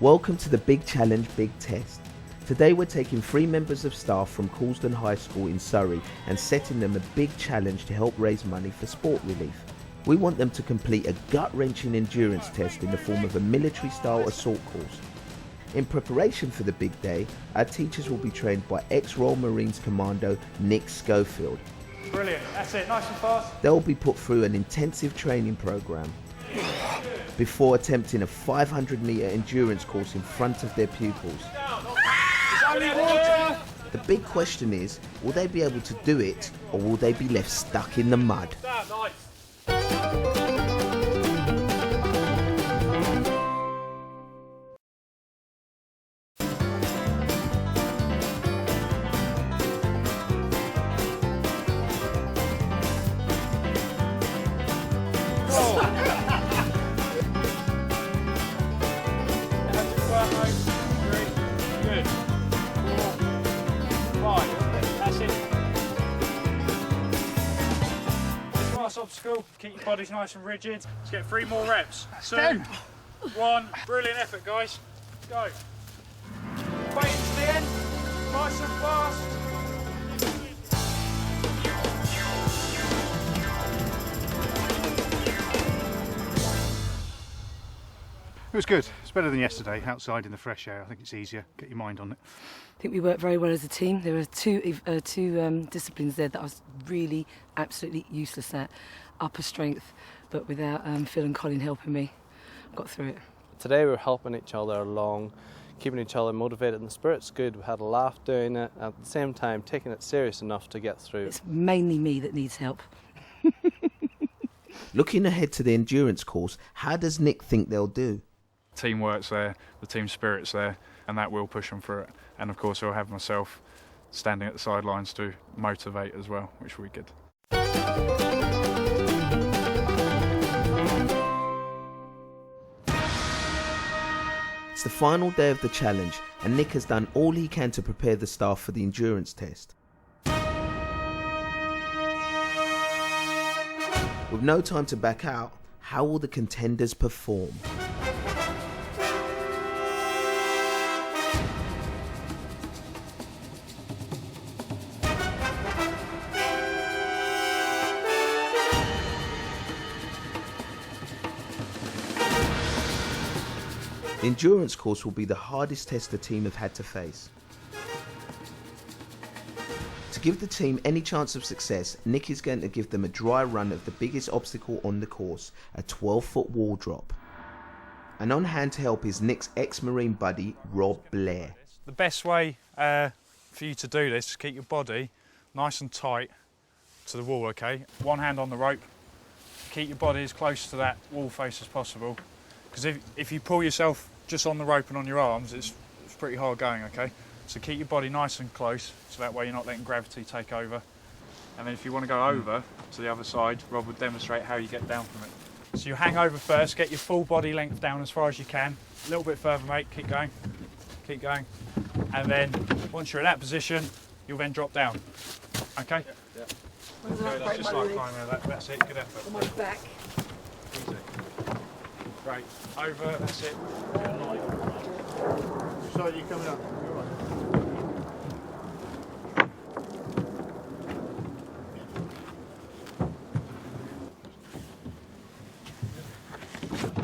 Welcome to the Big Challenge, Big Test. Today we're taking 3 members of staff from Coulsdon High School in Surrey and setting them a big challenge to help raise money for sport relief. We want them to complete a gut-wrenching endurance test in the form of a military-style assault course. In preparation for the big day, our teachers will be trained by ex-Royal Marines Commando Nick Schofield. Brilliant, that's it, nice and fast. They'll be put through an intensive training programme before attempting a 500-metre endurance course in front of their pupils. The big question is, will they be able to do it, or will they be left stuck in the mud? Obstacle, keep your bodies nice and rigid. Let's get 3 more reps. 2, 1, brilliant effort guys. Go. Wait to the end, nice and fast. It was good. It's better than yesterday, outside in the fresh air. I think it's easier. Get your mind on it. I think we worked very well as a team. There were two disciplines there that I was really absolutely useless at. Upper strength, but without Phil and Colin helping me, got through it. Today we were helping each other along, keeping each other motivated, and the spirit's good. We had a laugh doing it, at the same time taking it serious enough to get through. It's mainly me that needs help. Looking ahead to the endurance course, how does Nick think they'll do? Teamwork's there, the team spirit's there, and that will push them through it. And of course I'll have myself standing at the sidelines to motivate as well, which will be good. It's the final day of the challenge, and Nick has done all he can to prepare the staff for the endurance test. With no time to back out, how will the contenders perform? The endurance course will be the hardest test the team have had to face. To give the team any chance of success, Nick is going to give them a dry run of the biggest obstacle on the course, a 12-foot wall drop. And on hand to help is Nick's ex-Marine buddy, Rob Blair. The best way for you to do this is keep your body nice and tight to the wall, okay? One hand on the rope, keep your body as close to that wall face as possible, because if you pull yourself just on the rope and on your arms, it's pretty hard going, okay? So keep your body nice and close, so that way you're not letting gravity take over. And then if you want to go over to the other side, Rob will demonstrate how you get down from it. So you hang over first, get your full body length down as far as you can. A little bit further, mate, keep going, keep going. And then once you're in that position, you'll then drop down, okay? Yeah. That's just like climbing, that's it, good effort. On my back. Easy. Great. Over, that's it. So you coming up?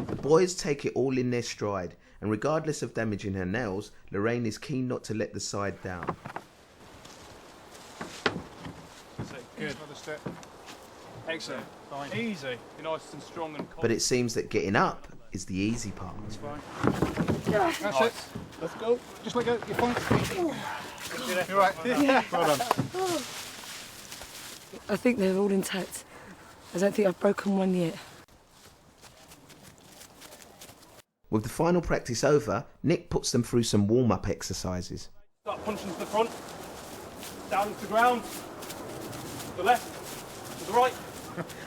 The boys take it all in their stride, and regardless of damaging her nails, Lorraine is keen not to let the side down. That's it. Good. Another step. Excellent. Fine. Easy. You're nice and strong and confident. But it seems that getting up is the easy part. It's fine. That's nice. it. Let's go. Just let go. You're fine. You're right. Yeah. Well done. I think they're all intact. I don't think I've broken one yet. With the final practice over, Nick puts them through some warm-up exercises. Start punching to the front, down to the ground, to the left, to the right,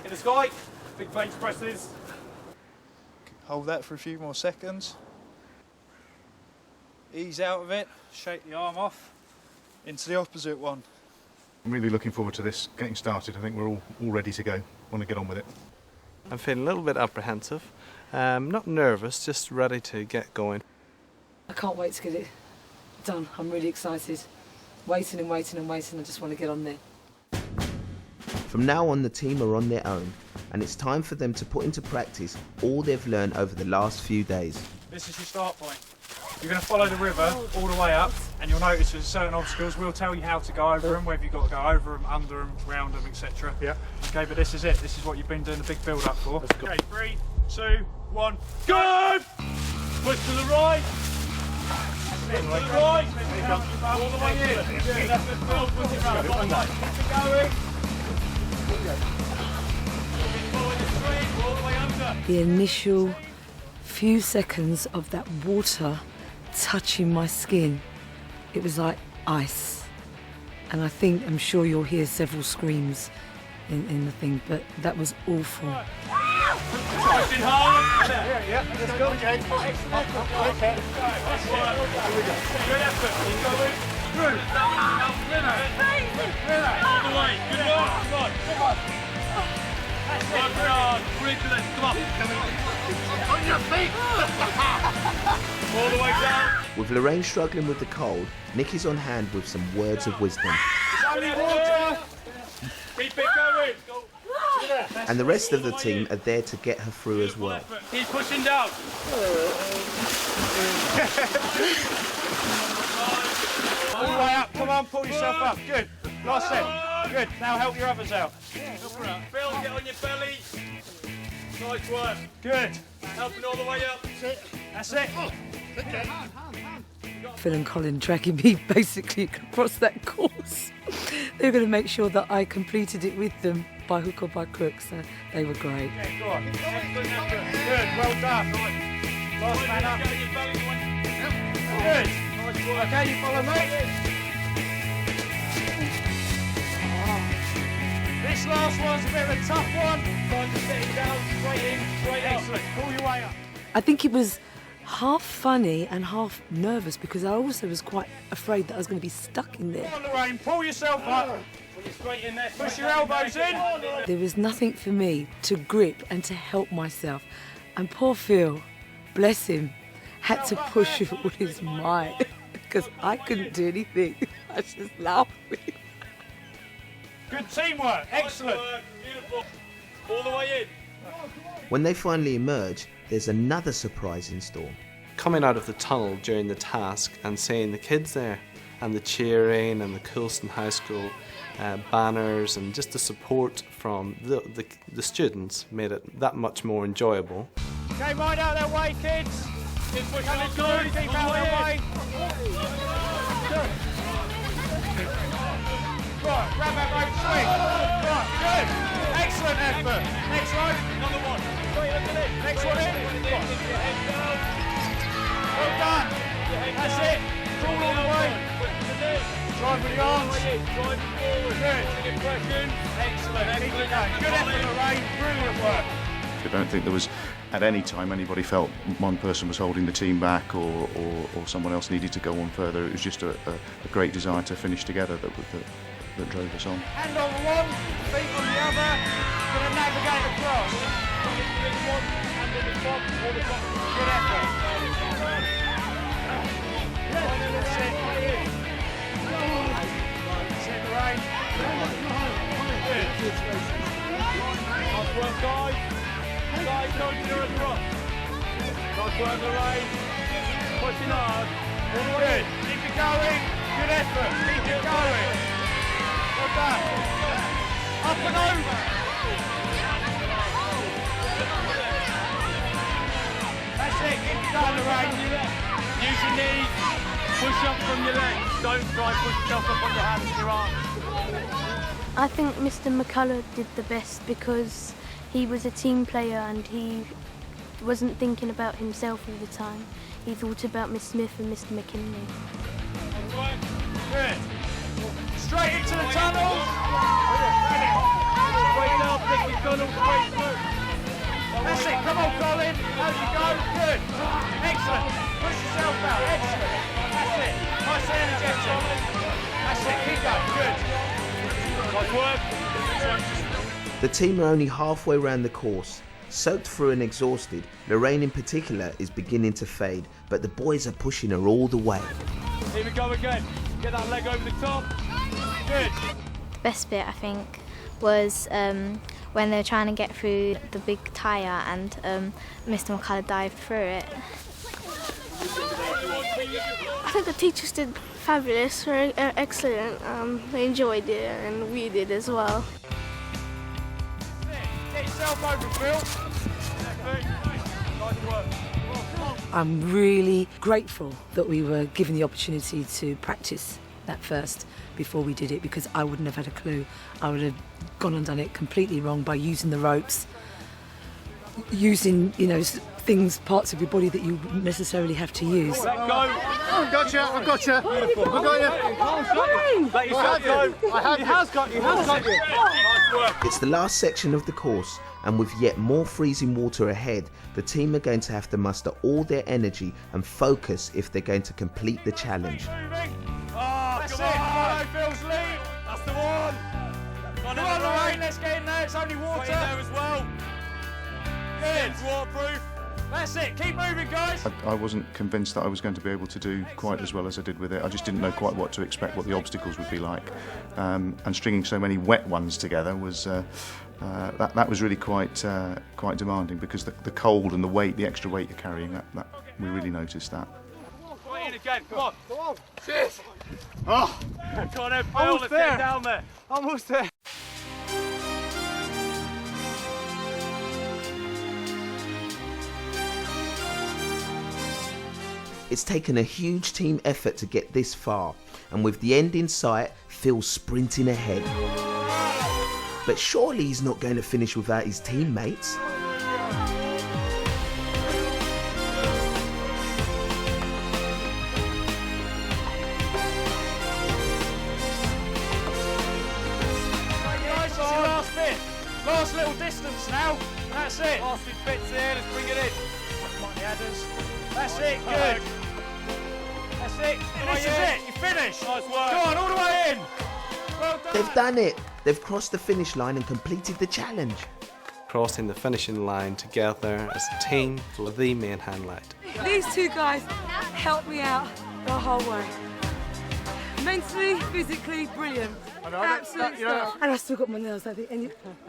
in the sky, big bench presses. Hold that for a few more seconds. Ease out of it, shake the arm off, into the opposite one. I'm really looking forward to this getting started. I think we're all ready to go. Want to get on with it. I'm feeling a little bit apprehensive, not nervous, just ready to get going. I can't wait to get it done. I'm really excited. Waiting and waiting and waiting. I just want to get on there. From now on, the team are on their own, and it's time for them to put into practice all they've learned over the last few days. This is your start point. You're going to follow the river all the way up, and you'll notice there's certain obstacles. We'll tell you how to go over them, whether you've got to go over them, under them, round them, etc. Yeah. Okay, but this is it. This is what you've been doing the big build-up for. Okay, 3, 2, 1, go! Push to the right. Push to the right. All the way in. Good. That's the fill. Push it round. All the way. Keep it going. Follow the stream. All the way under. The initial few seconds of that water touching my skin, it was like ice. And I'm sure you'll hear several screams in the thing, but that was awful. Pushing hard. Yeah, let's go. Okay. Okay. Good effort. Keep going. Through. All the way. Good work. Come on. Work hard. Breathe to this. Come on. On your feet. All the way down. With Lorraine struggling with the cold, Nick is on hand with some words of wisdom. It's only water. Keep it going. And the rest of the team are there to get her through as well. Keep pushing down. All the way up. Come on, pull yourself up. Good. Last set. Good. Now help your others out. Phil, get on your belly. Nice work. Good. Helping all the way up. That's it. Phil and Colin dragging me basically across that course. They were going to make sure that I completed it with them by hook or by crook, so they were great. Yeah, go on. Excellent effort. Good. Well done. Last man up. Get on your belly. Good. Nice work. Okay, you follow me. This last one's a bit of a tough one. Time to setting down. Straight in. Straight up. Excellent. Pull your way up. I think it was half funny and half nervous because I also was quite afraid that I was going to be stuck in there. Come on, Lorraine. Pull yourself up. Pull you straight in there. Push your elbows in. There was nothing for me to grip and to help myself. And poor Phil, bless him, had to push with all his might because I couldn't do anything. I was just laughing. Good teamwork. Excellent. Nice work. Beautiful. All the way in. When they finally emerge, there's another surprise in store. Coming out of the tunnel during the task and seeing the kids there and the cheering and the Coulston High School banners and just the support from the students made it that much more enjoyable. Okay, mind out their way, kids. Keep pushing Coming on through, through. keep All out the their way way. in. Right, grab that rope, swing. Right, good. Excellent effort. Next rope. Another one. Straight underneath. Next one in. Get your head down. Well done. That's it. Crawl all the way. Drive with the arms. Drive forward. Good. Impression. Excellent. Keep it going. Good effort, Lorraine. Brilliant work. I don't think there was at any time anybody felt one person was holding the team back or someone else needed to go on further. It was just a great desire to finish together that drove us on. Hand on one, feet on the other. Going to navigate across. Good effort. That's it. That's it, Lorraine. Good. Nice work, guys. Guys, don't do it across. Nice work, Lorraine. Pushing hard. Good. Keep it going. Good effort. Keep it going. Well done. Up and over. That's it. Keep it going, Lorraine. Use your knees. Push up from your legs. Don't try and push yourself up on your hands and your arms. I think Mr. McCullough did the best because he was a team player and he wasn't thinking about himself all the time. He thought about Miss Smith and Mr. McKinley. Good. Straight into the tunnel. Straight down, pick your tunnel straight through. That's it. Come on, Colin. How's it go? Good. Excellent. Push yourself out. Excellent. That's it. Nice and energetic. That's it. Keep going. Good. Nice work. The team are only halfway around the course, Soaked through and exhausted, Lorraine in particular is beginning to fade, but the boys are pushing her all the way. Here we go again. Get that leg over the top. Good. The best bit, I think, was when they were trying to get through the big tyre and Mr McCullough dived through it. I think the teachers did fabulous, very excellent. They enjoyed it and we did as well. Get yourself over, Phil. Nice work. I'm really grateful that we were given the opportunity to practice that first before we did it, because I wouldn't have had a clue. I would have gone and done it completely wrong by using the ropes, using, things, parts of your body that you wouldn't necessarily have to use. Let go. I've got you. I've got you. Beautiful. I've got you. Let yourself go. I have you. He has got you. Nice work. It's the last section of the course, and with yet more freezing water ahead, the team are going to have to muster all their energy and focus if they're going to complete the challenge. That's it. Follow Phil's lead. That's the one. Come on, Lorraine. Let's get in there. It's only water. Get in there as well. Good. It's waterproof. That's it. Keep moving, guys. I wasn't convinced that I was going to be able to do quite as well as I did with it. I just didn't know quite what to expect, what the obstacles would be like. And stringing so many wet ones together was that was really quite demanding, because the cold and the weight, the extra weight you're carrying, that we really noticed that. Go in again. Come on. Come on. Cheers. Oh, Come on, Phil. Almost Let's there. get down there. almost there. It's taken a huge team effort to get this far, and with the end in sight, Phil's sprinting ahead. But surely he's not going to finish without his teammates. Guys, that's your last bit. Last little distance now. That's it. Last big bits here. Let's bring it in. Come on, the adders. That's it. Good. That's it. This is it. You finished. Nice work. Go on, all the way in. Well done. They've done it. They've crossed the finish line and completed the challenge. Crossing the finishing line together as a team was the main highlight. These two guys helped me out the whole way. Mentally, physically, brilliant. Absolute stuff. And I still got my nails, I think.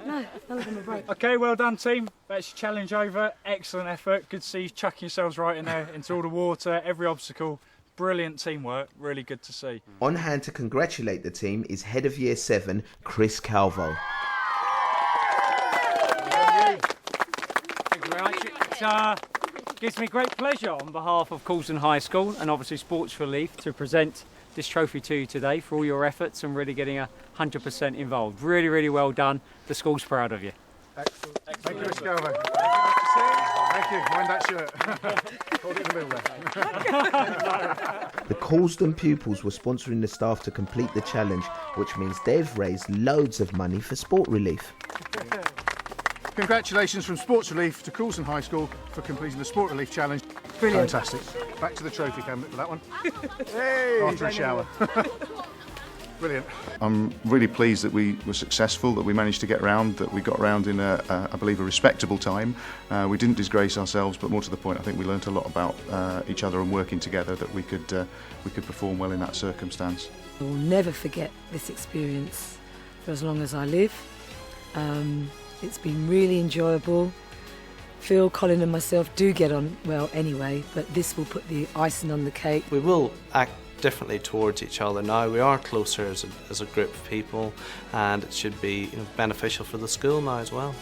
No, none of them are broke. Okay, well done, team. That's your challenge over. Excellent effort. Good to see you chucking yourselves right in there into all the water, every obstacle. Brilliant teamwork. Really good to see. On hand to congratulate the team is Head of Year 7, Chris Calvo. Thank you very much. It gives me great pleasure on behalf of Coulsdon High School and obviously Sports Relief to present this trophy to you today for all your efforts and really getting 100% involved. Really, really well done. The school's proud of you. Excellent. Thank you, Mr. Galvin. Thank you. Mind that shirt. Hold it in the middle there. The Coulsdon pupils were sponsoring the staff to complete the challenge, which means they've raised loads of money for Sport Relief. Congratulations from Sports Relief to Coulsdon High School for completing the Sport Relief Challenge. Brilliant. Fantastic. Back to the trophy cabinet for that one. Hey, after a shower. Brilliant. I'm really pleased that we were successful, that we managed to get round, that we got round in I believe, a respectable time. We didn't disgrace ourselves, but more to the point, I think we learnt a lot about each other and working together, that we could perform well in that circumstance. I will never forget this experience for as long as I live. It's been really enjoyable. Phil, Colin and myself do get on well anyway, but this will put the icing on the cake. We will act differently towards each other now. We are closer as a group of people, and it should be beneficial for the school now as well.